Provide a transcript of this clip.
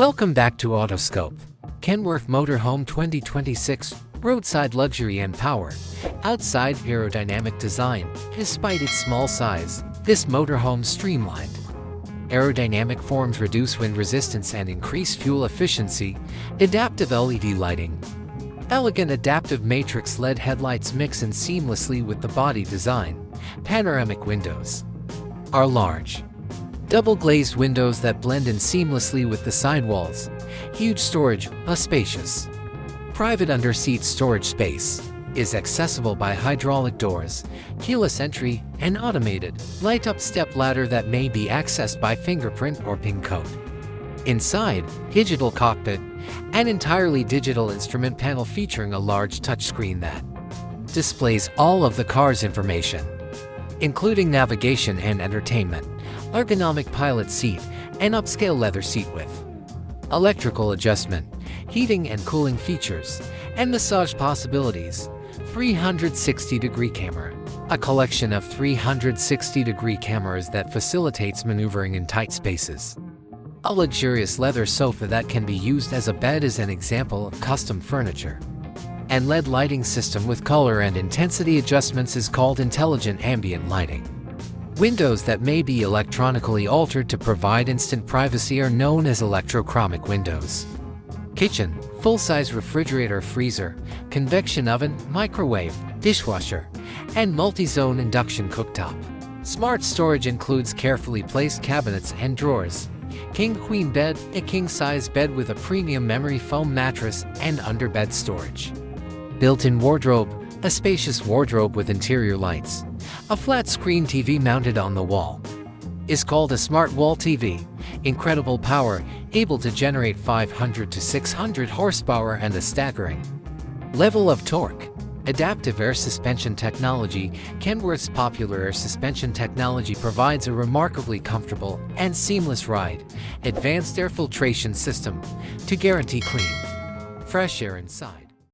Welcome back to Autoscope. Kenworth Motorhome 2026, roadside luxury and power. Outside aerodynamic design. Despite its small size, this motorhome's streamlined. Aerodynamic forms reduce wind resistance and increase fuel efficiency. Adaptive LED lighting. Elegant adaptive matrix LED headlights mix in seamlessly with the body design. Panoramic windows are large. Double-glazed windows that blend in seamlessly with the sidewalls. Huge storage, a spacious. Private under-seat storage space is accessible by hydraulic doors, keyless entry, and automated, light-up step ladder that may be accessed by fingerprint or PIN code. Inside, digital cockpit, an entirely digital instrument panel featuring a large touchscreen that displays all of the car's information, including navigation and entertainment, ergonomic pilot seat, and upscale leather seat with electrical adjustment, heating and cooling features, and massage possibilities. 360-degree camera. A collection of 360-degree cameras that facilitates maneuvering in tight spaces. A luxurious leather sofa that can be used as a bed is an example of custom furniture. And LED lighting system with color and intensity adjustments is called intelligent ambient lighting. Windows that may be electronically altered to provide instant privacy are known as electrochromic windows. Kitchen, full-size refrigerator, freezer, convection oven, microwave, dishwasher, and multi-zone induction cooktop. Smart storage includes carefully placed cabinets and drawers. King-queen bed, a king-size bed with a premium memory foam mattress and underbed storage. Built-in wardrobe, a spacious wardrobe with interior lights. A flat-screen TV mounted on the wall is called a smart wall TV. Incredible power, able to generate 500 to 600 horsepower and a staggering level of torque. Adaptive air suspension technology. Kenworth's popular air suspension technology provides a remarkably comfortable and seamless ride. Advanced air filtration system to guarantee clean, fresh air inside.